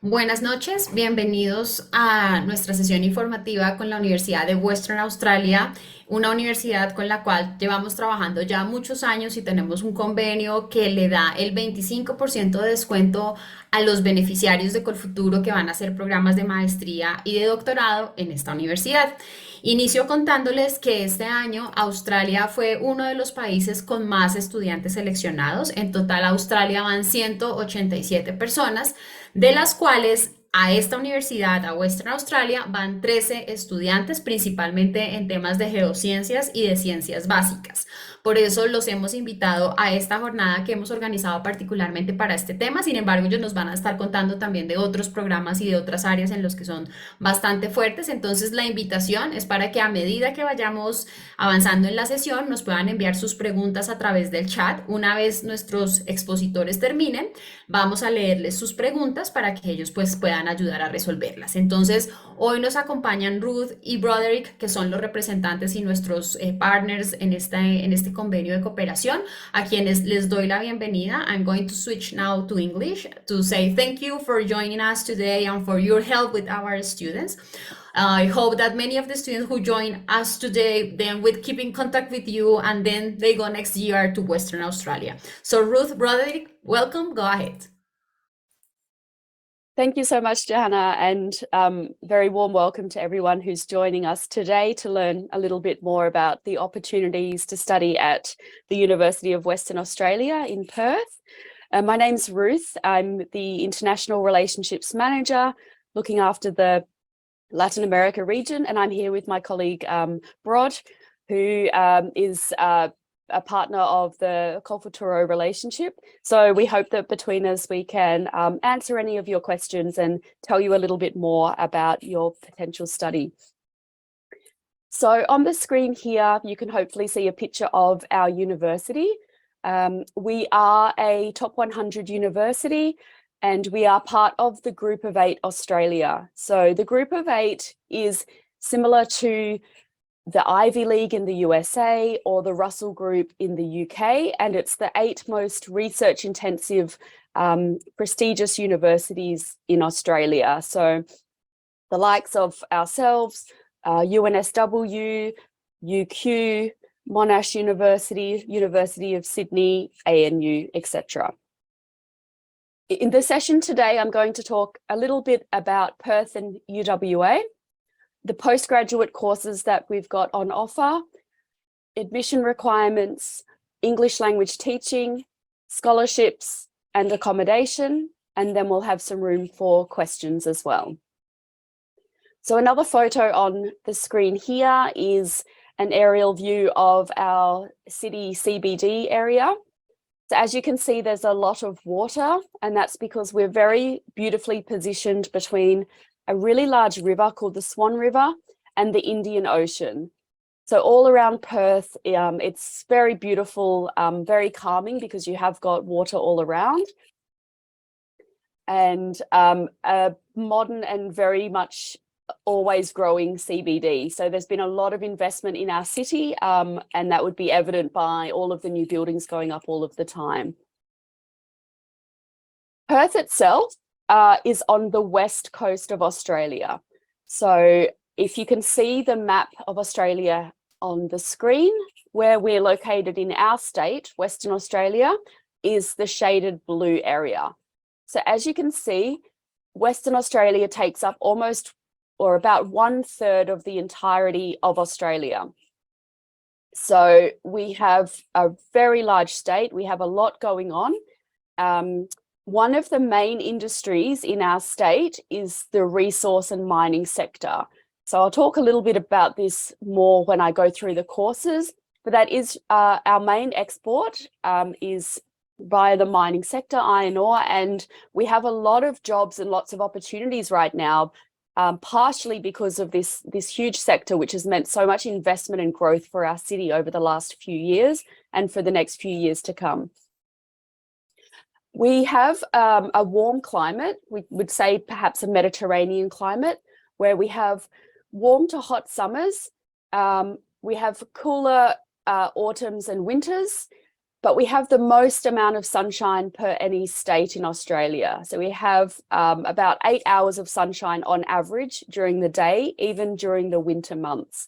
Buenas noches, bienvenidos a nuestra sesión informativa con la Universidad de Western Australia, una universidad con la cual llevamos trabajando ya muchos años y tenemos un convenio que le da el 25% de descuento a los beneficiarios de Colfuturo que van a hacer programas de maestría y de doctorado en esta universidad. Inicio contándoles que este año Australia fue uno de los países con más estudiantes seleccionados. En total, a Australia van 187 personas, de las cuales a esta universidad, a Western Australia, van 13 estudiantes, principalmente en temas de geociencias y de ciencias básicas. Por eso los hemos invitado a esta jornada que hemos organizado particularmente para este tema. Sin embargo, ellos nos van a estar contando también de otros programas y de otras áreas en los que son bastante fuertes. Entonces, la invitación es para que a medida que vayamos avanzando en la sesión nos puedan enviar sus preguntas a través del chat. Una vez nuestros expositores terminen, vamos a leerles sus preguntas para que ellos pues puedan ayudar a resolverlas. Entonces, hoy nos acompañan Ruth y Broderick, que son los representantes y nuestros partners en este convenio de cooperación, a quienes les doy la bienvenida. I'm going to switch now to English to say thank you for joining us today and for your help with our students. I hope that many of the students who join us today then will keep in contact with you and then they go next year to Western Australia. So Ruth, Broderick, welcome. Go ahead. Thank you so much, Johanna, and very warm welcome to everyone who's joining us today to learn a little bit more about the opportunities to study at the University of Western Australia in Perth. My name's Ruth. I'm the International Relationships Manager looking after the Latin America region, and I'm here with my colleague Brod, who is a partner of the Colfuturo relationship. So we hope that between us we can answer any of your questions and tell you a little bit more about your potential study. So on the screen here, you can hopefully see a picture of our university. We are a top 100 university and we are part of the Group of 8 Australia. So the Group of 8 is similar to the Ivy League in the USA or the Russell Group in the UK, and it's the 8 most research intensive prestigious universities in Australia. So the likes of ourselves, UNSW, UQ, Monash University, University of Sydney, ANU, etc. In the session today, I'm going to talk a little bit about Perth and UWA, the postgraduate courses that we've got on offer, admission requirements, English language teaching, scholarships and accommodation, and then we'll have some room for questions as well. So another photo on the screen here is an aerial view of our city CBD area. So as you can see, there's a lot of water, and that's because we're very beautifully positioned between a really large river called the Swan River and the Indian Ocean. So all around Perth, it's very beautiful, very calming because you have got water all around, and a modern and very much always growing CBD. So there's been a lot of investment in our city, and that would be evident by all of the new buildings going up all of the time. Perth itself is on the west coast of Australia. So if you can see the map of Australia on the screen, where we're located in our state, Western Australia, is the shaded blue area. So as you can see, Western Australia takes up almost or about 1/3 of the entirety of Australia. So we have a very large state. We have a lot going on. One of the main industries in our state is the resource and mining sector. So I'll talk a little bit about this more when I go through the courses, but that is our main export is via the mining sector, iron ore, and we have a lot of jobs and lots of opportunities right now, partially because of this huge sector, which has meant so much investment and growth for our city over the last few years and for the next few years to come. We have a warm climate, we would say perhaps a Mediterranean climate, where we have warm to hot summers. We have cooler autumns and winters, but we have the most amount of sunshine per any state in Australia. So we have about 8 hours of sunshine on average during the day, even during the winter months.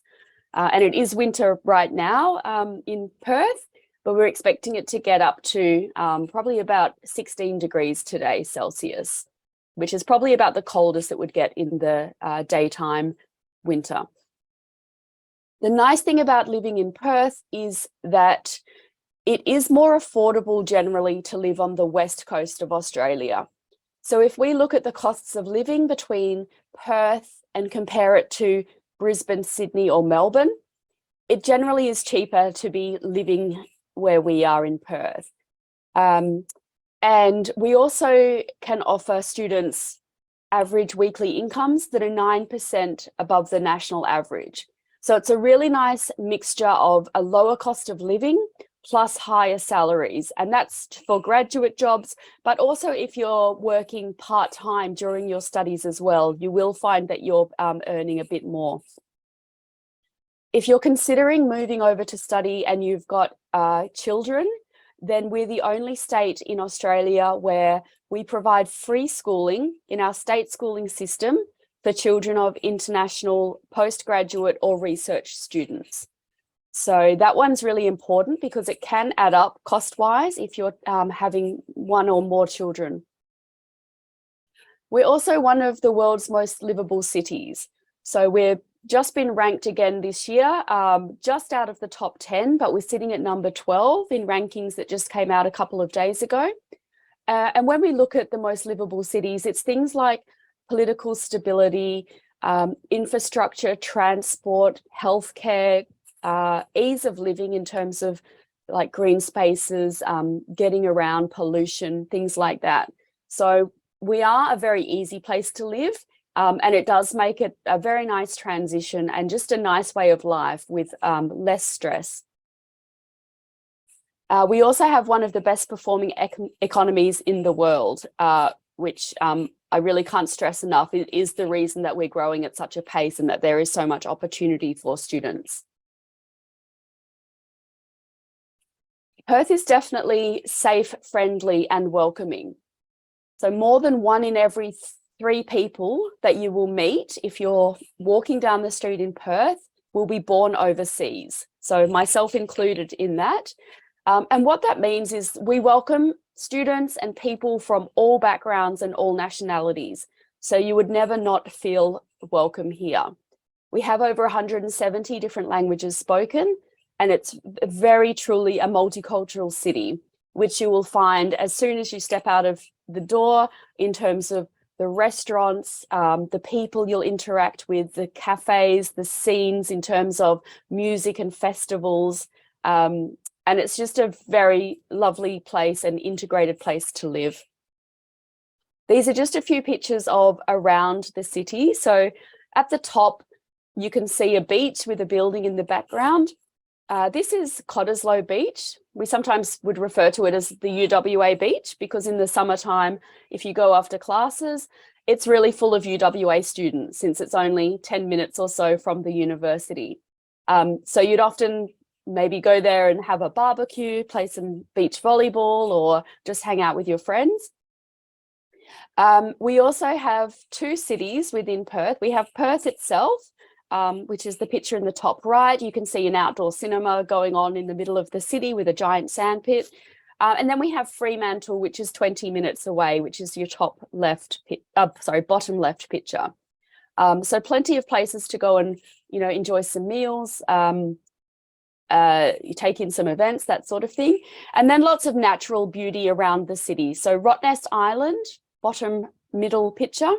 And it is winter right now in Perth, but we're expecting it to get up to probably about 16 degrees today Celsius, which is probably about the coldest it would get in the daytime winter. The nice thing about living in Perth is that it is more affordable generally to live on the west coast of Australia. So if we look at the costs of living between Perth and compare it to Brisbane, Sydney, or Melbourne, it generally is cheaper to be living where we are in Perth. And we also can offer students average weekly incomes that are 9% above the national average. So it's a really nice mixture of a lower cost of living plus higher salaries. And that's for graduate jobs, but also if you're working part-time during your studies as well, you will find that you're earning a bit more. If you're considering moving over to study and you've got children, then we're the only state in Australia where we provide free schooling in our state schooling system for children of international postgraduate or research students. So that one's really important because it can add up cost-wise if you're having one or more children. We're also one of the world's most livable cities. So we're just been ranked again this year, just out of the top 10, but we're sitting at number 12 in rankings that just came out a couple of days ago. And when we look at the most livable cities, it's things like political stability, infrastructure, transport, healthcare, ease of living in terms of like green spaces, getting around, pollution, things like that. So we are a very easy place to live, and it does make it a very nice transition and just a nice way of life with less stress. We also have one of the best performing economies in the world, which I really can't stress enough. It is the reason that we're growing at such a pace and that there is so much opportunity for students. Perth is definitely safe, friendly, and welcoming. So more than 1 in every 3 people that you will meet if you're walking down the street in Perth will be born overseas. So myself included in that. And what that means is we welcome students and people from all backgrounds and all nationalities. So you would never not feel welcome here. We have over 170 different languages spoken, and it's very truly a multicultural city, which you will find as soon as you step out of the door in terms of the restaurants, the people you'll interact with, the cafes, the scenes in terms of music and festivals. And it's just a very lovely place and integrated place to live. These are just a few pictures of around the city. So at the top, you can see a beach with a building in the background. This is Cottesloe Beach. We sometimes would refer to it as the UWA beach because in the summertime, if you go after classes, it's really full of UWA students since it's only 10 minutes or so from the university. So you'd often maybe go there and have a barbecue, play some beach volleyball, or just hang out with your friends. We also have 2 cities within Perth. We have Perth itself, which is the picture in the top right. You can see an outdoor cinema going on in the middle of the city with a giant sandpit. And then we have Fremantle, which is 20 minutes away, which is your bottom left picture. So plenty of places to go and, enjoy some meals, you take in some events, that sort of thing. And then lots of natural beauty around the city. So Rottnest Island, bottom middle picture,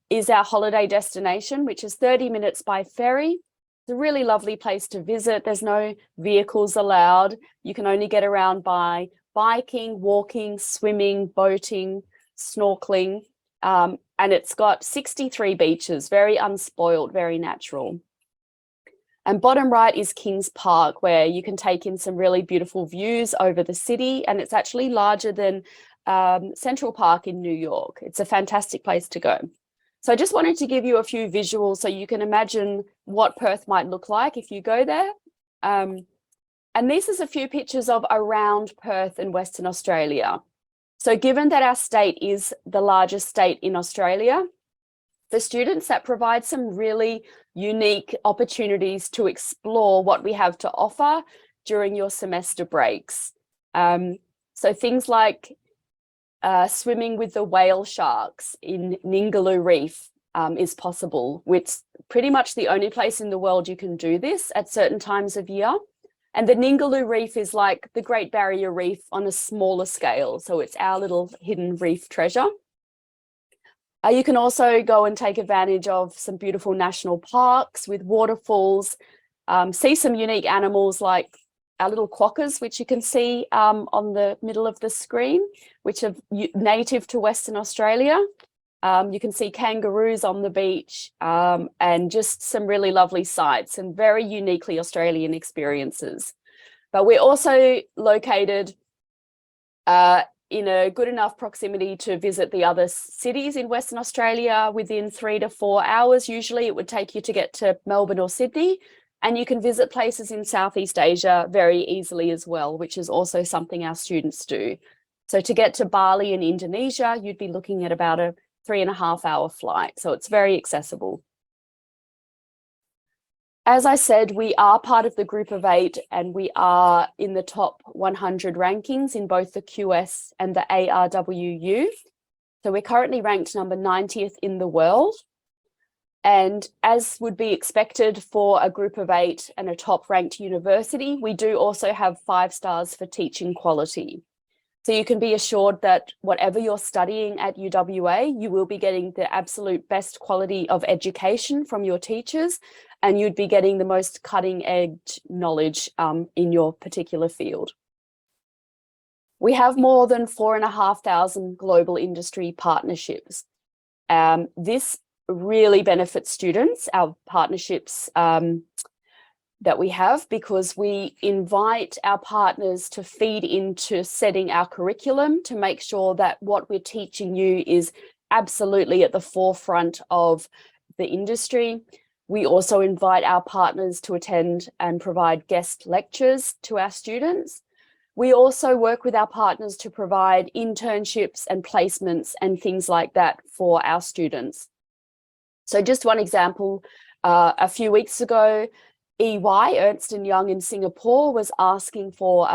is our holiday destination, which is 30 minutes by ferry. It's a really lovely place to visit. There's no vehicles allowed. You can only get around by biking, walking, swimming, boating, snorkeling. And it's got 63 beaches, very unspoiled, very natural. And bottom right is Kings Park, where you can take in some really beautiful views over the city. And it's actually larger than Central Park in New York. It's a fantastic place to go. So I just wanted to give you a few visuals so you can imagine what Perth might look like if you go there. And this is a few pictures of around Perth and Western Australia. So given that our state is the largest state in Australia, for students, that provides some really unique opportunities to explore what we have to offer during your semester breaks. So things like swimming with the whale sharks in Ningaloo Reef is possible. It's pretty much the only place in the world you can do this at certain times of year. And the Ningaloo Reef is like the Great Barrier Reef on a smaller scale. So it's our little hidden reef treasure. You can also go and take advantage of some beautiful national parks with waterfalls, see some unique animals like our little quokkas, which you can see on the middle of the screen, which are native to Western Australia. You can see kangaroos on the beach and just some really lovely sights and very uniquely Australian experiences. But we're also located in a good enough proximity to visit the other cities in Western Australia within 3 to 4 hours. Usually it would take you to get to Melbourne or Sydney, and you can visit places in Southeast Asia very easily as well, which is also something our students do. So to get to Bali in Indonesia, you'd be looking at about a 3.5-hour flight. So it's very accessible. As I said, we are part of the group of 8 and we are in the top 100 rankings in both the QS and the ARWU. So we're currently ranked number 90th in the world. And as would be expected for a group of 8 and a top ranked university, we do also have 5 stars for teaching quality. So you can be assured that whatever you're studying at UWA, you will be getting the absolute best quality of education from your teachers, and you'd be getting the most cutting edge knowledge in your particular field. We have more than 4,500 global industry partnerships. This really benefits students, our partnerships that we have, because we invite our partners to feed into setting our curriculum to make sure that what we're teaching you is absolutely at the forefront of the industry. We also invite our partners to attend and provide guest lectures to our students. We also work with our partners to provide internships and placements and things like that for our students. So just one example, a few weeks ago, EY, Ernst & Young in Singapore, was asking for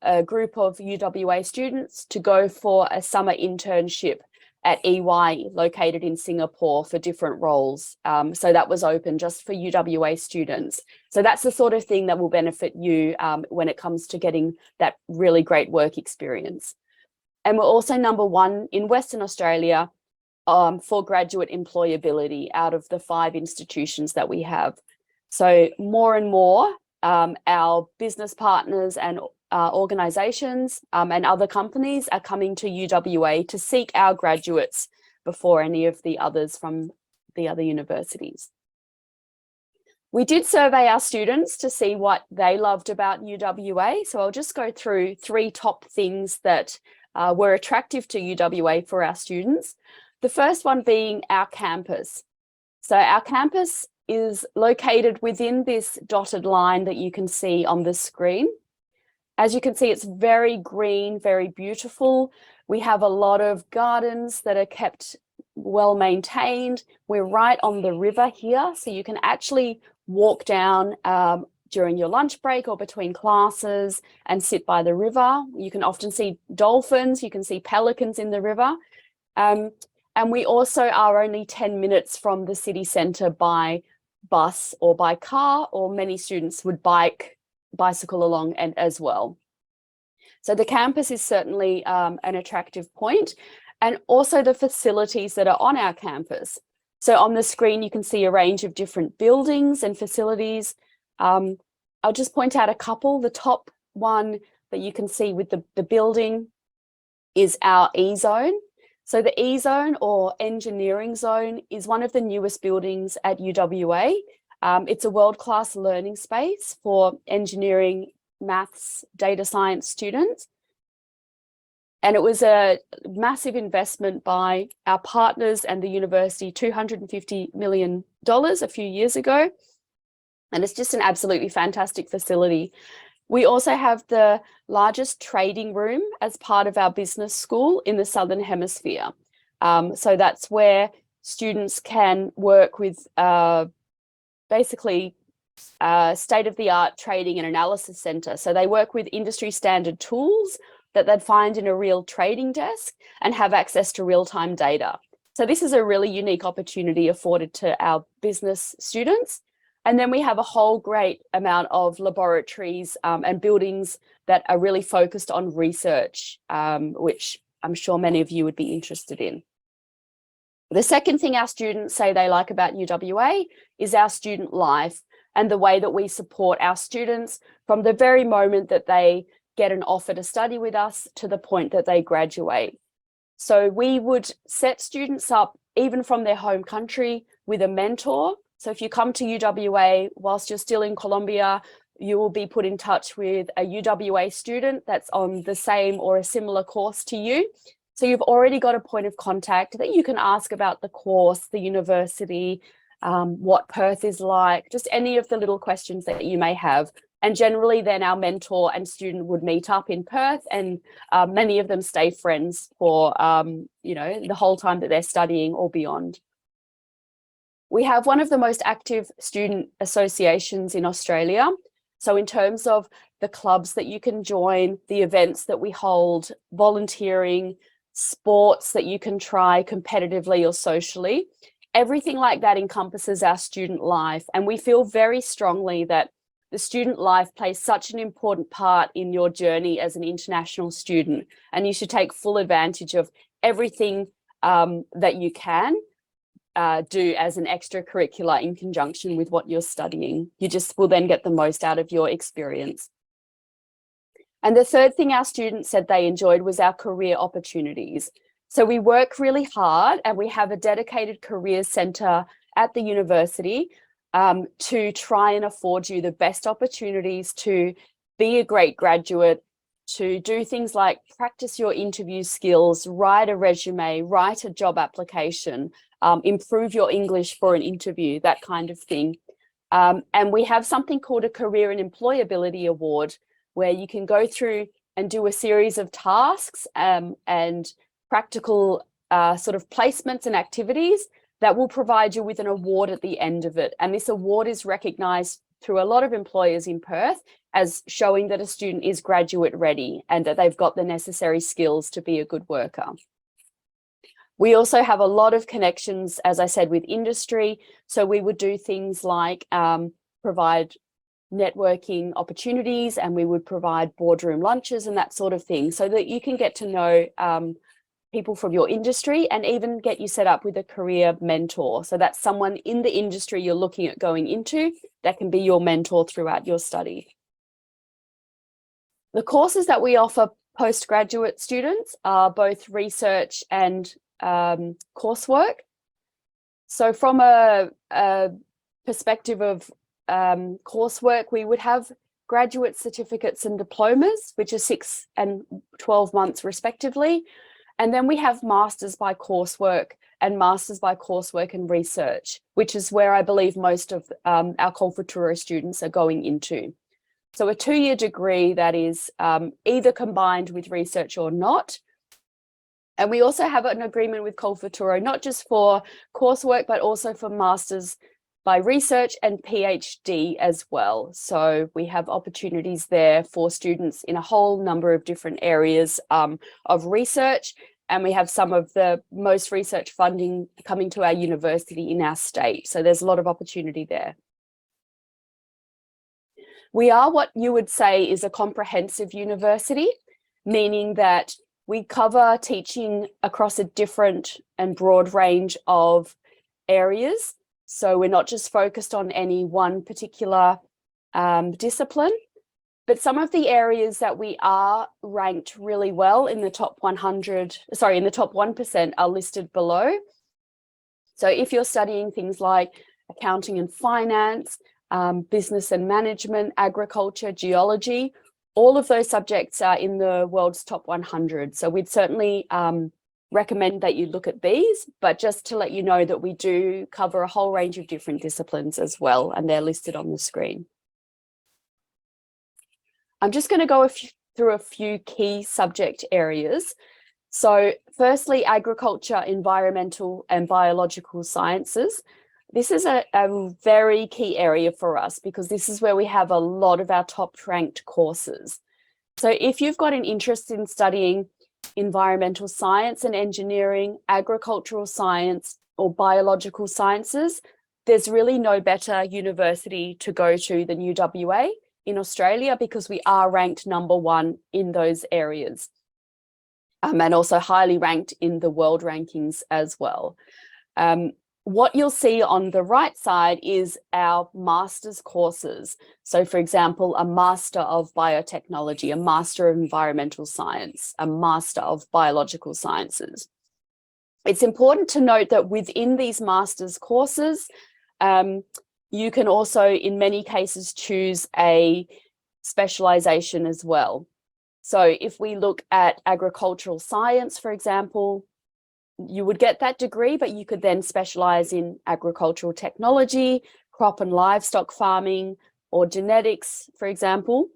a group of UWA students to go for a summer internship at EY located in Singapore for different roles. So that was open just for UWA students. So that's the sort of thing that will benefit you when it comes to getting that really great work experience. And we're also number 1 in Western Australia for graduate employability out of the 5 institutions that we have. So more and more our business partners and organisations and other companies are coming to UWA to seek our graduates before any of the others from the other universities. We did survey our students to see what they loved about UWA. So I'll just go through 3 top things that were attractive to UWA for our students. The first one being our campus. So our campus is located within this dotted line that you can see on the screen. As you can see, it's very green, very beautiful. We have a lot of gardens that are kept well maintained. We're right on the river here, so you can actually walk down during your lunch break or between classes and sit by the river. You can often see dolphins, you can see pelicans in the river. And we also are only 10 minutes from the city centre by bus or by car, or many students would bicycle along and as well. So the campus is certainly an attractive point, and also the facilities that are on our campus. So on the screen, you can see a range of different buildings and facilities. I'll just point out a couple. The top one that you can see with the building is our E-Zone. So the E-Zone, or Engineering Zone, is one of the newest buildings at UWA. It's a world-class learning space for engineering, maths, data science students. And it was a massive investment by our partners and the university, $250 million a few years ago. And it's just an absolutely fantastic facility. We also have the largest trading room as part of our business school in the Southern Hemisphere. So that's where students can work with basically state-of-the-art trading and analysis center. So they work with industry standard tools that they'd find in a real trading desk and have access to real-time data. So this is a really unique opportunity afforded to our business students. And then we have a whole great amount of laboratories and buildings that are really focused on research, which I'm sure many of you would be interested in. The second thing our students say they like about UWA is our student life and the way that we support our students from the very moment that they get an offer to study with us to the point that they graduate. So we would set students up even from their home country with a mentor. So if you come to UWA whilst you're still in Colombia, you will be put in touch with a UWA student that's on the same or a similar course to you. So you've already got a point of contact that you can ask about the course, the university, what Perth is like, just any of the little questions that you may have. And generally then our mentor and student would meet up in Perth, and many of them stay friends for, the whole time that they're studying or beyond. We have one of the most active student associations in Australia. So in terms of the clubs that you can join, the events that we hold, volunteering, sports that you can try competitively or socially, everything like that encompasses our student life. And we feel very strongly that the student life plays such an important part in your journey as an international student, and you should take full advantage of everything that you can do as an extracurricular in conjunction with what you're studying. You just will then get the most out of your experience. And the third thing our students said they enjoyed was our career opportunities. So we work really hard and we have a dedicated career centre at the university to try and afford you the best opportunities to be a great graduate, to do things like practice your interview skills, write a resume, write a job application, improve your English for an interview, that kind of thing. And we have something called a Career and Employability Award, where you can go through and do a series of tasks and practical sort of placements and activities that will provide you with an award at the end of it. And this award is recognised through a lot of employers in Perth as showing that a student is graduate ready and that they've got the necessary skills to be a good worker. We also have a lot of connections, as I said, with industry. So we would do things like provide networking opportunities, and we would provide boardroom lunches and that sort of thing, so that you can get to know people from your industry and even get you set up with a career mentor. So that's someone in the industry you're looking at going into that can be your mentor throughout your study. The courses that we offer postgraduate students are both research and coursework. So from a perspective of coursework, we would have graduate certificates and diplomas, which are 6 and 12 months respectively. And then we have masters by coursework and masters by coursework and research, which is where I believe most of our Consejería students are going into. So a 2-year degree that is either combined with research or not. And we also have an agreement with Consejería, not just for coursework, but also for masters by research and PhD as well. So we have opportunities there for students in a whole number of different areas of research. And we have some of the most research funding coming to our university in our state. So there's a lot of opportunity there. We are what you would say is a comprehensive university, meaning that we cover teaching across a different and broad range of areas. So we're not just focused on any one particular discipline, but some of the areas that we are ranked really well in the top 1% are listed below. So if you're studying things like accounting and finance, business and management, agriculture, geology, all of those subjects are in the world's top 100. So we'd certainly recommend that you look at these, but just to let you know that we do cover a whole range of different disciplines as well, and they're listed on the screen. I'm just going to go through a few key subject areas. So firstly, agriculture, environmental and biological sciences. This is a very key area for us because this is where we have a lot of our top ranked courses. So if you've got an interest in studying environmental science and engineering, agricultural science or biological sciences, there's really no better university to go to than UWA in Australia because we are ranked #1 in those areas. And also highly ranked in the world rankings as well. What you'll see on the right side is our master's courses. So for example, a Master of Biotechnology, a Master of Environmental Science, a Master of Biological Sciences. It's important to note that within these master's courses, you can also, in many cases, choose a specialization as well. So if we look at agricultural science, for example, you would get that degree, but you could then specialize in agricultural technology, crop and livestock farming, or genetics, for example.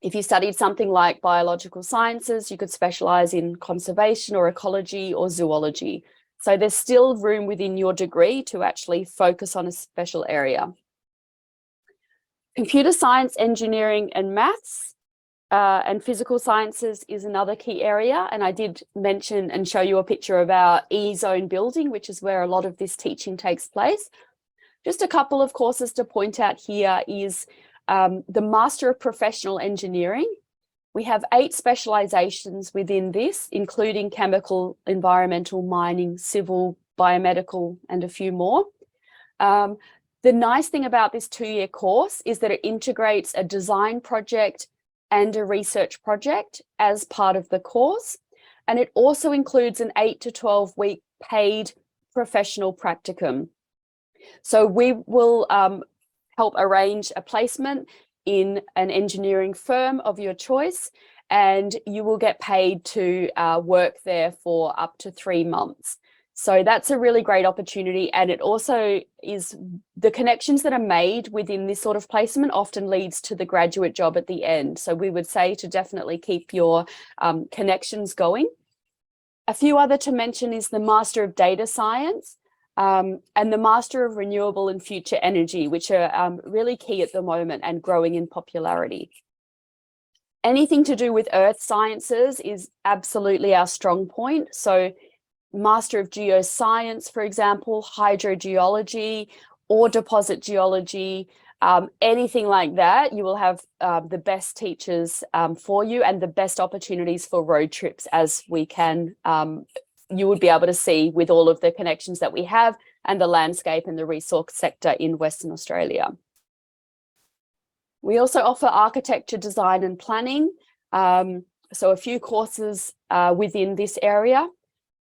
If you studied something like biological sciences, you could specialize in conservation or ecology or zoology. So there's still room within your degree to actually focus on a special area. Computer science, engineering, and maths and physical sciences is another key area. And I did mention and show you a picture of our E-zone building, which is where a lot of this teaching takes place. Just a couple of courses to point out here is the Master of Professional Engineering. We have 8 specializations within this, including chemical, environmental, mining, civil, biomedical, and a few more. The nice thing about this 2-year course is that it integrates a design project and a research project as part of the course. And it also includes an 8 to 12 week paid professional practicum. So we will help arrange a placement in an engineering firm of your choice, and you will get paid to work there for up to 3 months. So that's a really great opportunity. And it also is the connections that are made within this sort of placement often leads to the graduate job at the end. So we would say to definitely keep your connections going. A few other to mention is the Master of Data Science and the Master of Renewable and Future Energy, which are really key at the moment and growing in popularity. Anything to do with earth sciences is absolutely our strong point. So Master of Geoscience, for example, hydrogeology or deposit geology, anything like that, you will have the best teachers for you and the best opportunities for road trips as we can, you would be able to see with all of the connections that we have and the landscape and the resource sector in Western Australia. We also offer architecture, design and planning. So a few courses within this area.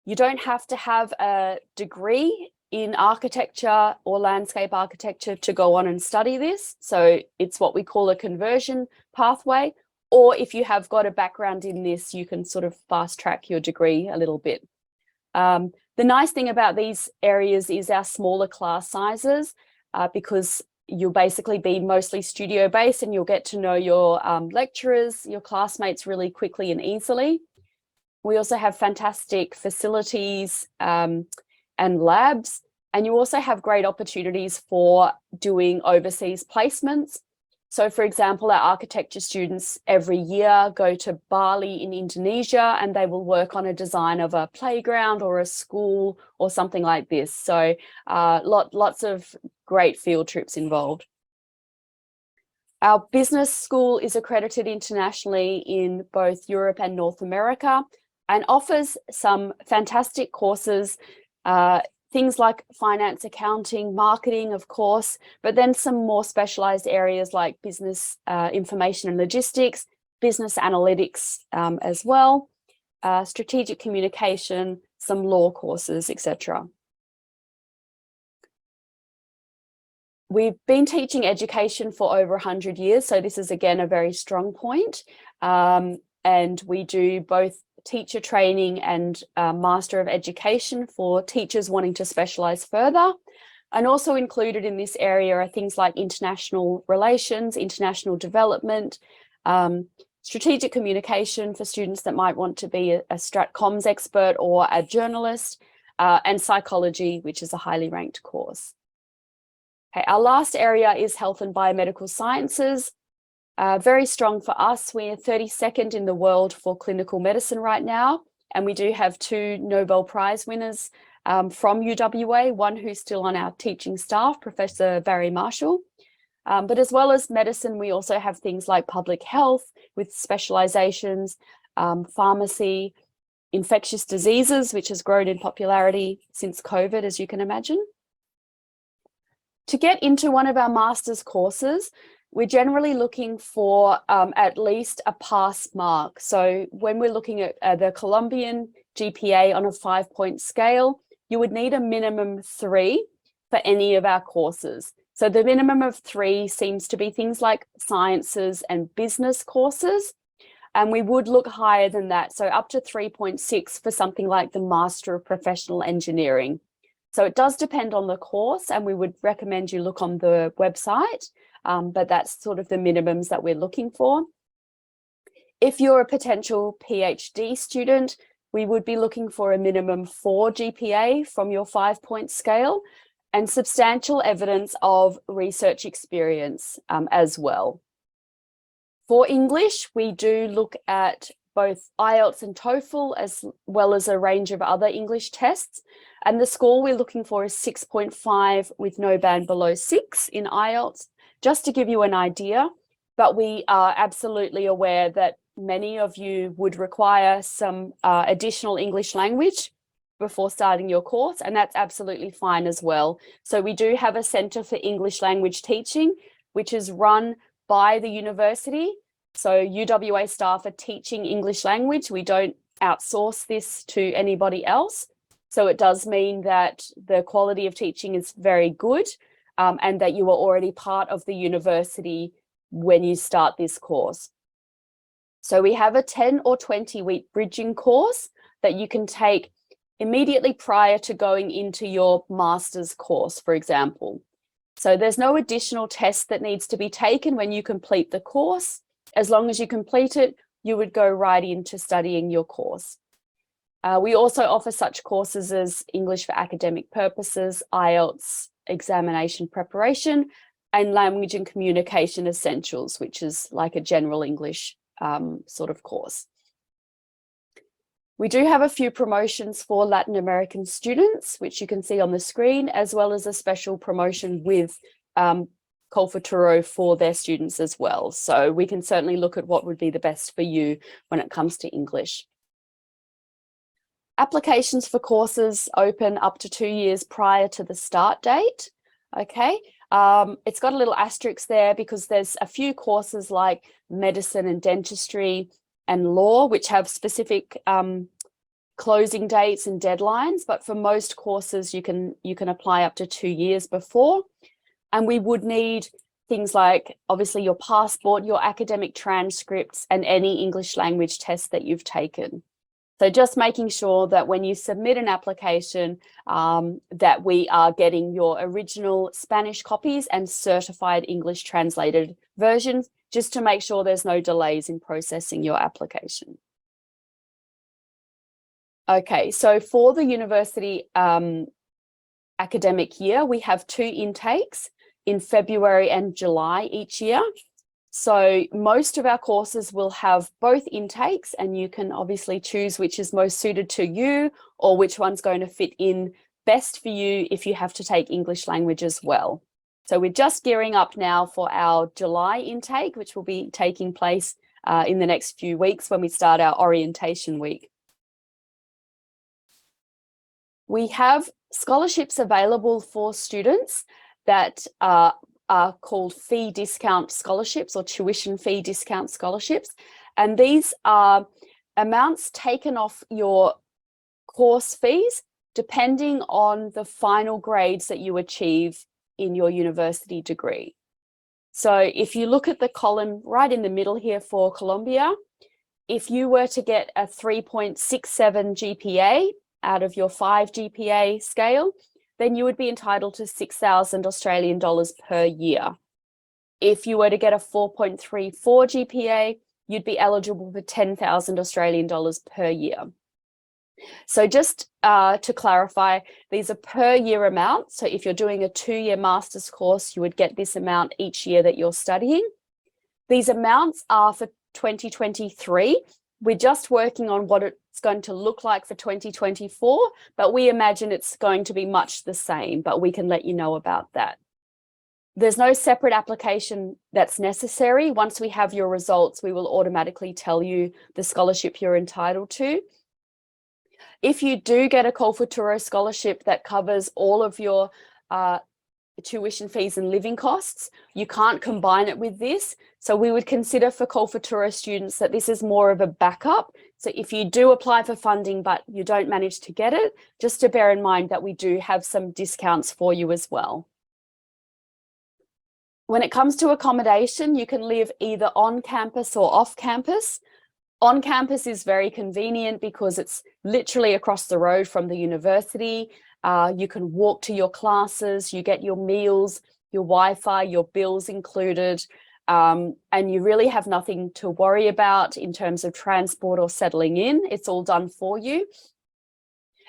You don't have to have a degree in architecture or landscape architecture to go on and study this. So it's what we call a conversion pathway. Or if you have got a background in this, you can sort of fast track your degree a little bit. The nice thing about these areas is our smaller class sizes, because you'll basically be mostly studio based and you'll get to know your lecturers, your classmates really quickly and easily. We also have fantastic facilities and labs, and you also have great opportunities for doing overseas placements. So for example, our architecture students every year go to Bali in Indonesia and they will work on a design of a playground or a school or something like this. So lots of great field trips involved. Our business school is accredited internationally in both Europe and North America, and offers some fantastic courses, things like finance, accounting, marketing, of course, but then some more specialized areas like business information and logistics, business analytics as well, strategic communication, some law courses, etc. We've been teaching education for over 100 years, so this is again a very strong point. And we do both teacher training and Master of Education for teachers wanting to specialize further. And also included in this area are things like international relations, international development, strategic communication for students that might want to be a strat comms expert or a journalist, and psychology, which is a highly ranked course. Okay, our last area is health and biomedical sciences. Very strong for us. We're 32nd in the world for clinical medicine right now, and we do have 2 Nobel Prize winners from UWA, one who's still on our teaching staff, Professor Barry Marshall. But as well as medicine, we also have things like public health with specializations, pharmacy, infectious diseases, which has grown in popularity since COVID, as you can imagine. To get into one of our master's courses, we're generally looking for at least a pass mark. So when we're looking at the Colombian GPA on a 5-point scale, you would need a minimum 3 for any of our courses. So the minimum of 3 seems to be things like sciences and business courses. And we would look higher than that. So up to 3.6 for something like the Master of Professional Engineering. So it does depend on the course, and we would recommend you look on the website, but that's sort of the minimums that we're looking for. If you're a potential PhD student, we would be looking for a minimum 4 GPA from your 5-point scale and substantial evidence of research experience as well. For English, we do look at both IELTS and TOEFL, as well as a range of other English tests. And the score we're looking for is 6.5 with no band below 6 in IELTS, just to give you an idea. But we are absolutely aware that many of you would require some additional English language before starting your course, and that's absolutely fine as well. So we do have a Centre for English Language Teaching, which is run by the university. So UWA staff are teaching English language. We don't outsource this to anybody else. So it does mean that the quality of teaching is very good, and that you are already part of the university when you start this course. So we have a 10 or 20-week bridging course that you can take immediately prior to going into your master's course, for example. So there's no additional test that needs to be taken when you complete the course. As long as you complete it, you would go right into studying your course. We also offer such courses as English for academic purposes, IELTS examination preparation, and language and communication essentials, which is like a general English sort of course. We do have a few promotions for Latin American students, which you can see on the screen, as well as a special promotion with Colfaturo for their students as well. So we can certainly look at what would be the best for you when it comes to English. Applications for courses open up to 2 years prior to the start date. Okay, it's got a little asterisk there because there's a few courses like medicine and dentistry and law, which have specific closing dates and deadlines. But for most courses, you can apply up to 2 years before. And we would need things like, obviously, your passport, your academic transcripts, and any English language test that you've taken. So just making sure that when you submit an application, that we are getting your original Spanish copies and certified English translated versions, just to make sure there's no delays in processing your application. Okay, so for the university academic year, we have 2 intakes in February and July each year. So most of our courses will have both intakes, and you can obviously choose which is most suited to you or which one's going to fit in best for you if you have to take English language as well. So we're just gearing up now for our July intake, which will be taking place in the next few weeks when we start our orientation week. We have scholarships available for students that are called fee discount scholarships or tuition fee discount scholarships. And these are amounts taken off your course fees depending on the final grades that you achieve in your university degree. So if you look at the column right in the middle here for Colombia, if you were to get a 3.67 GPA out of your 5 GPA scale, then you would be entitled to 6,000 Australian dollars per year. if you were to get a 4.34 GPA, you'd be eligible for 10,000 Australian dollars per year. So just to clarify, these are per year amounts. So if you're doing a 2-year master's course, you would get this amount each year that you're studying. These amounts are for 2023. We're just working on what it's going to look like for 2024, but we imagine it's going to be much the same, but we can let you know about that. There's no separate application that's necessary. Once we have your results, we will automatically tell you the scholarship you're entitled to. If you do get a Culfuturo scholarship that covers all of your tuition fees and living costs, you can't combine it with this. So we would consider for Culfuturo students that this is more of a backup. So if you do apply for funding but you don't manage to get it, just to bear in mind that we do have some discounts for you as well. When it comes to accommodation, you can live either on campus or off campus. On campus is very convenient because it's literally across the road from the university. You can walk to your classes, you get your meals, your Wi-Fi, your bills included, and you really have nothing to worry about in terms of transport or settling in. It's all done for you.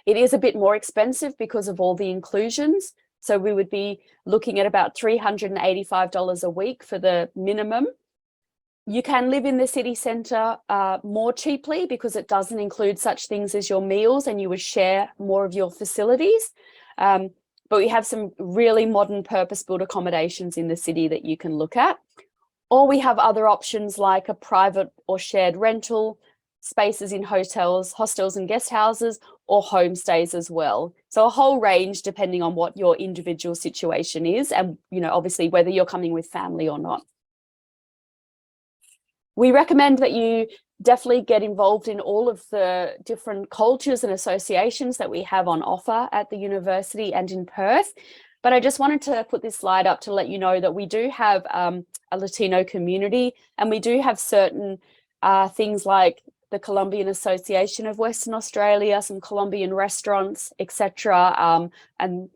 It is a bit more expensive because of all the inclusions. So we would be looking at about $385 a week for the minimum. You can live in the city centre more cheaply because it doesn't include such things as your meals and you would share more of your facilities. But we have some really modern purpose-built accommodations in the city that you can look at. Or we have other options like a private or shared rental, spaces in hotels, hostels and guest houses, or homestays as well. So a whole range depending on what your individual situation is and, you know, obviously whether you're coming with family or not. We recommend that you definitely get involved in all of the different cultures and associations that we have on offer at the university and in Perth. But I just wanted to put this slide up to let you know that we do have a Latino community, and we do have certain things like the Colombian Association of Western Australia, some Colombian restaurants, etc. And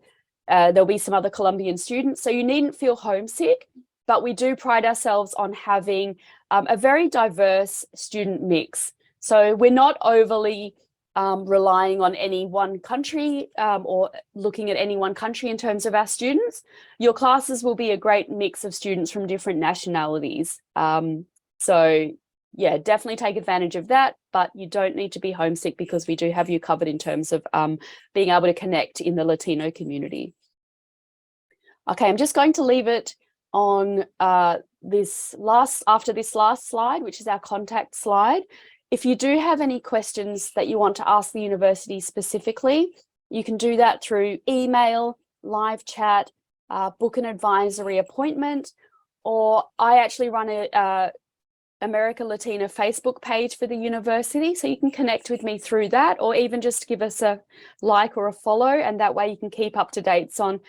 there'll be some other Colombian students. So you needn't feel homesick, but we do pride ourselves on having a very diverse student mix. So we're not overly relying on any one country or looking at any one country in terms of our students. Your classes will be a great mix of students from different nationalities. So yeah, definitely take advantage of that, but you don't need to be homesick because we do have you covered in terms of being able to connect in the Latino community. Okay, I'm just going to leave it on after this last slide, which is our contact slide. If you do have any questions that you want to ask the university specifically, you can do that through email, live chat, book an advisory appointment, or I actually run a America Latina Facebook page for the university, so you can connect with me through that, or even just give us a like or a follow, and that way you can keep up to dates on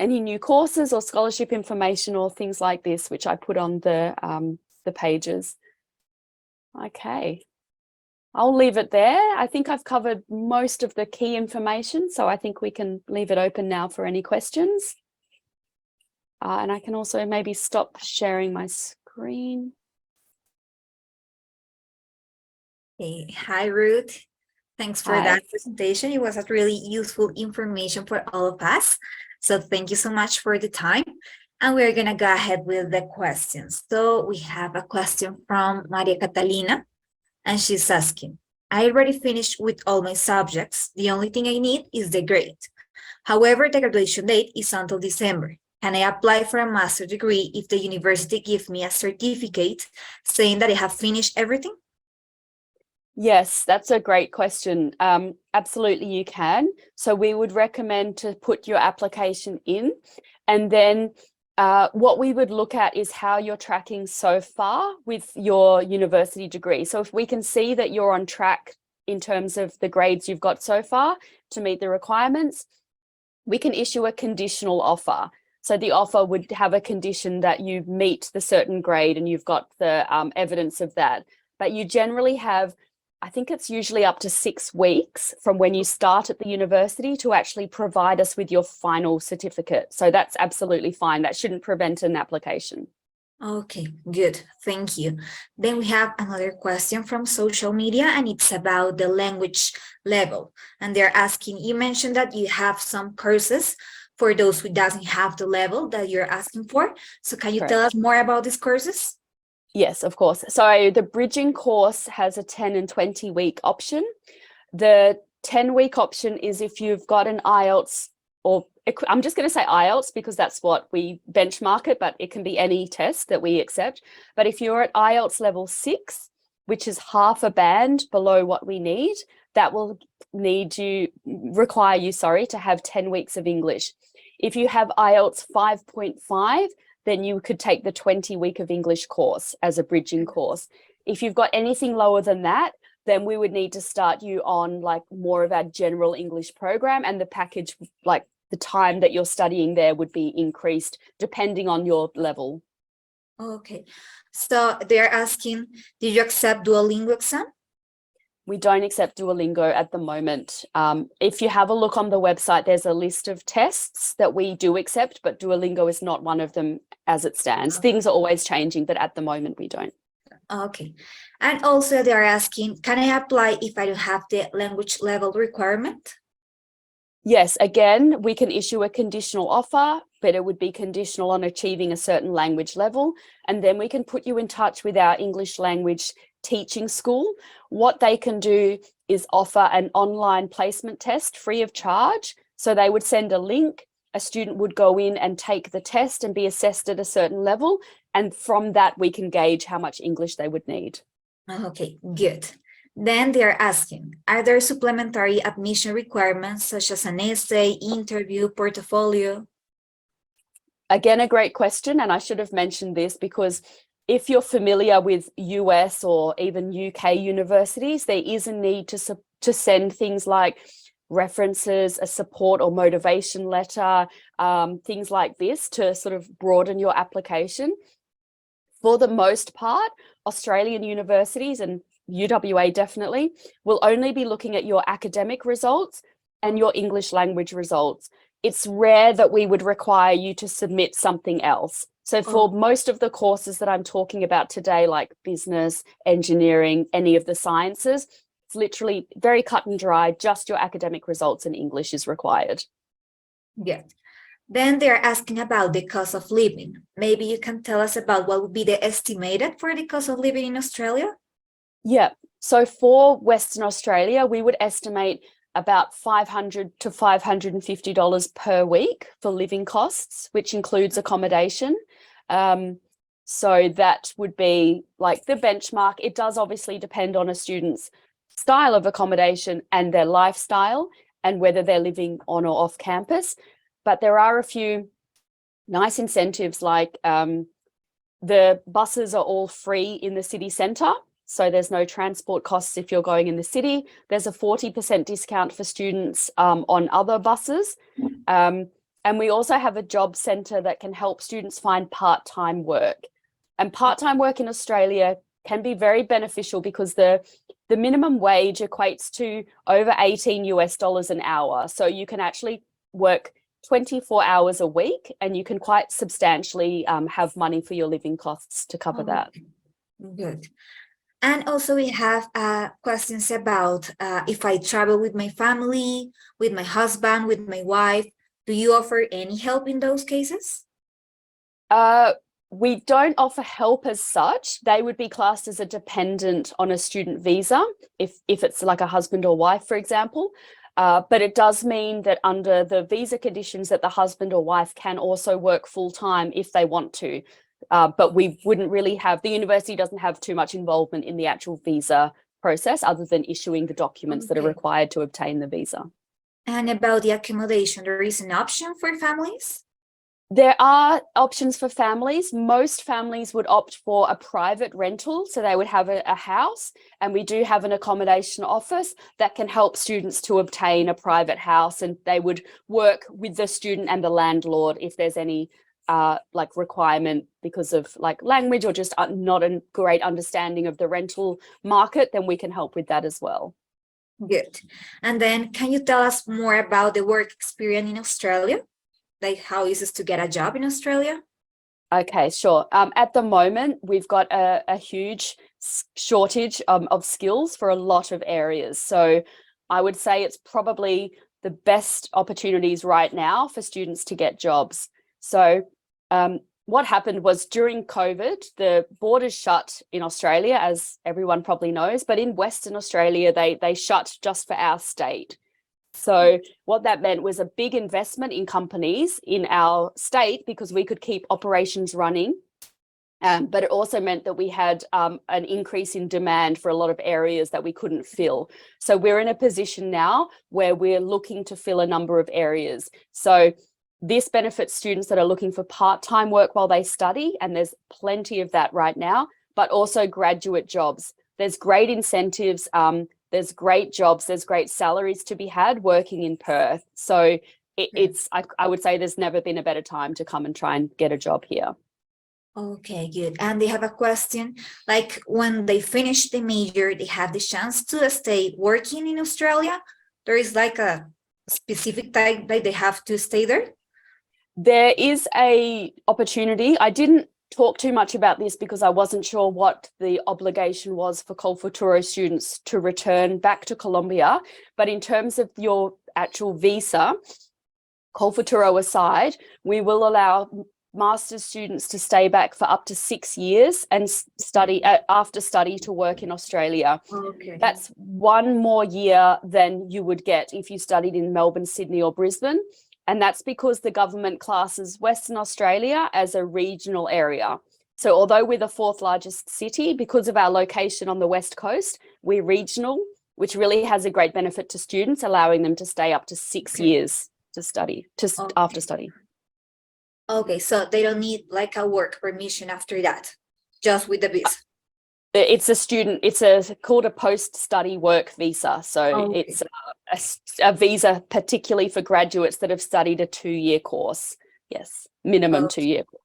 any new courses or scholarship information or things like this, which I put on the pages. Okay, I'll leave it there. I think I've covered most of the key information, so I think we can leave it open now for any questions. And I can also maybe stop sharing my screen. Hey, hi, Ruth. Thanks for that presentation. It was a really useful information for all of us. So thank you so much for the time. And we're going to go ahead with the questions. So we have a question from Maria Catalina, and she's asking, I already finished with all my subjects. The only thing I need is the grade. However, the graduation date is until December. Can I apply for a master's degree if the university gives me a certificate saying that I have finished everything? Yes, that's a great question. Absolutely, you can. So we would recommend to put your application in, and then what we would look at is how you're tracking so far with your university degree. So if we can see that you're on track in terms of the grades you've got so far to meet the requirements, we can issue a conditional offer. So the offer would have a condition that you meet the certain grade and you've got the evidence of that. But you generally have I think it's usually up to 6 weeks from when you start at the university to actually provide us with your final certificate. So that's absolutely fine. That shouldn't prevent an application. Okay, good. Thank you. Then we have another question from social media, and it's about the language level. And they're asking, you mentioned that you have some courses for those who doesn't have the level that you're asking for. So can you tell us more about these courses? Yes, of course. So the bridging course has a 10 and 20 week option. The 10-week option is if you've got an IELTS, or I'm just going to say IELTS because that's what we benchmark it, but it can be any test that we accept. But if you're at IELTS level 6, which is half a band below what we need, that will require you to have 10 weeks of English. If you have IELTS 5.5, then you could take the 20-week of English course as a bridging course. If you've got anything lower than that, then we would need to start you on like more of our general English program, and the package, like the time that you're studying there, would be increased depending on your level. Okay, so they're asking, did you accept Duolingo exam? We don't accept Duolingo at the moment. If you have a look on the website, there's a list of tests that we do accept, but Duolingo is not one of them as it stands. Things are always changing, but at the moment we don't. Okay. And also they're asking, can I apply if I don't have the language level requirement? Yes, again, we can issue a conditional offer, but it would be conditional on achieving a certain language level. And then we can put you in touch with our English language teaching school. What they can do is offer an online placement test free of charge. So they would send a link, a student would go in and take the test and be assessed at a certain level. And from that, we can gauge how much English they would need. Okay, good. Then they're asking, are there supplementary admission requirements such as an essay, interview, portfolio? Again, a great question. And I should have mentioned this because if you're familiar with US or even UK universities, there is a need to send things like references, a support or motivation letter, things like this to sort of broaden your application. For the most part, Australian universities and UWA definitely will only be looking at your academic results and your English language results. It's rare that we would require you to submit something else. So for most of the courses that I'm talking about today, like business, engineering, any of the sciences, it's literally very cut and dry, just your academic results and English is required. Yeah. Then they're asking about the cost of living. Maybe you can tell us about what would be the estimated for the cost of living in Australia? Yeah, so for Western Australia, we would estimate about $500 to $550 per week for living costs, which includes accommodation. So that would be like the benchmark. It does obviously depend on a student's style of accommodation and their lifestyle and whether they're living on or off campus. But there are a few nice incentives, like the buses are all free in the city centre. So there's no transport costs if you're going in the city. There's a 40% discount for students on other buses. And we also have a job centre that can help students find part-time work. And part-time work in Australia can be very beneficial because the minimum wage equates to over $18 an hour. So you can actually work 24 hours a week and you can quite substantially have money for your living costs to cover that. Good. And also we have questions about if I travel with my family, with my husband, with my wife, do you offer any help in those cases? We don't offer help as such. They would be classed as a dependent on a student visa, if it's like a husband or wife, for example. But it does mean that under the visa conditions that the husband or wife can also work full-time if they want to. But we wouldn't really have, the university doesn't have too much involvement in the actual visa process other than issuing the documents that are required to obtain the visa. And about the accommodation, there is an option for families? There are options for families. Most families would opt for a private rental, so they would have a house, and we do have an accommodation office that can help students to obtain a private house, and they would work with the student and the landlord if there's any like requirement because of like language or just not a great understanding of the rental market, then we can help with that as well. Good. And then can you tell us more about the work experience in Australia? Like how is it to get a job in Australia? Okay, sure. At the moment, we've got a huge shortage of skills for a lot of areas. So I would say it's probably the best opportunities right now for students to get jobs. So what happened was during COVID, the borders shut in Australia, as everyone probably knows, but in Western Australia, they shut just for our state. So what that meant was a big investment in companies in our state because we could keep operations running. But it also meant that we had an increase in demand for a lot of areas that we couldn't fill. So we're in a position now where we're looking to fill a number of areas. So this benefits students that are looking for part-time work while they study, and there's plenty of that right now, but also graduate jobs. There's great incentives, there's great jobs, there's great salaries to be had working in Perth. So I would say there's never been a better time to come and try and get a job here. Okay, good. And they have a question, like when they finish the major, they have the chance to stay working in Australia. There is like a specific time that they have to stay there? There is a opportunity. I didn't talk too much about this because I wasn't sure what the obligation was for Colfuturo students to return back to Colombia. But in terms of your actual visa, Colfuturo aside, we will allow master's students to stay back for up to 6 years and study after study to work in Australia. Okay. That's 1 more year than you would get if you studied in Melbourne, Sydney or Brisbane. And that's because the government classes Western Australia as a regional area. So although we're the 4th largest city, because of our location on the West Coast, we're regional, which really has a great benefit to students, allowing them to stay up to 6 years to study, after study. Okay, so they don't need like a work permission after that, just with the visa. It's called a post-study work visa. So it's a visa particularly for graduates that have studied a 2-year course. Yes, minimum 2-year course.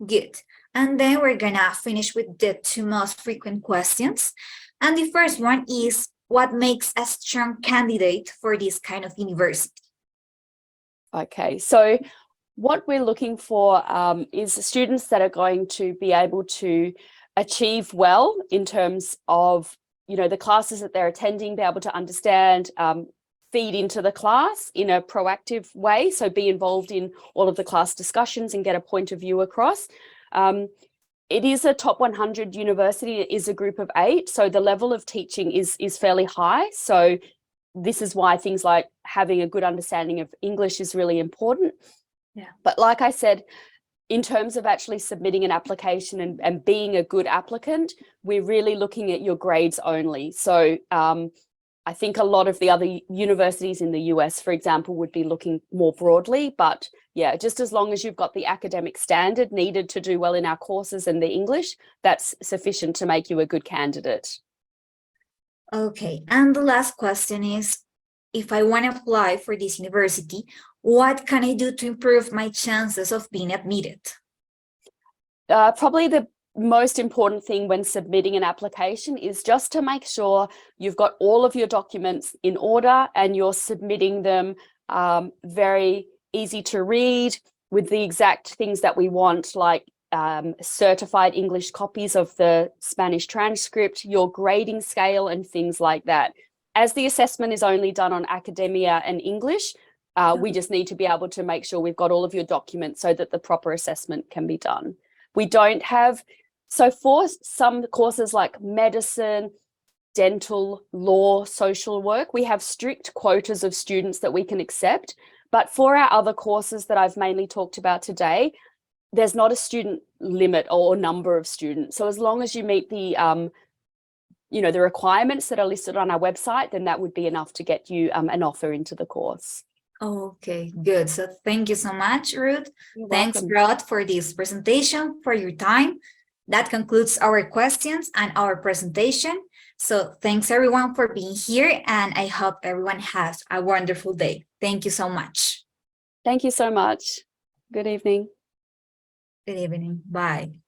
Good. And then we're gonna finish with the 2 most frequent questions. And the first one is, what makes a strong candidate for this kind of university? Okay, so what we're looking for is students that are going to be able to achieve well in terms of, the classes that they're attending, be able to understand, feed into the class in a proactive way. So be involved in all of the class discussions and get a point of view across. It is a top 100 university. It is a group of 8. So the level of teaching is fairly high. So this is why things like having a good understanding of English is really important. Yeah. But like I said, in terms of actually submitting an application and being a good applicant, we're really looking at your grades only. So I think a lot of the other universities in the US, for example, would be looking more broadly. But yeah, just as long as you've got the academic standard needed to do well in our courses and the English, that's sufficient to make you a good candidate. Okay, and the last question is, if I want to apply for this university, what can I do to improve my chances of being admitted? Probably the most important thing when submitting an application is just to make sure you've got all of your documents in order and you're submitting them very easy to read with the exact things that we want, like certified English copies of the Spanish transcript, your grading scale and things like that. As the assessment is only done on Academia and English, we just need to be able to make sure we've got all of your documents so that the proper assessment can be done. We don't have, so for some courses like medicine, dental, law, social work, we have strict quotas of students that we can accept. But for our other courses that I've mainly talked about today, there's not a student limit or number of students. So as long as you meet the the requirements that are listed on our website, then that would be enough to get you an offer into the course. Okay, good. So thank you so much, Ruth. Thanks, welcome. Rod, for this presentation, for your time. That concludes our questions and our presentation. So thanks everyone for being here, and I hope everyone has a wonderful day. Thank you so much. Thank you so much. Good evening. Good evening. Bye.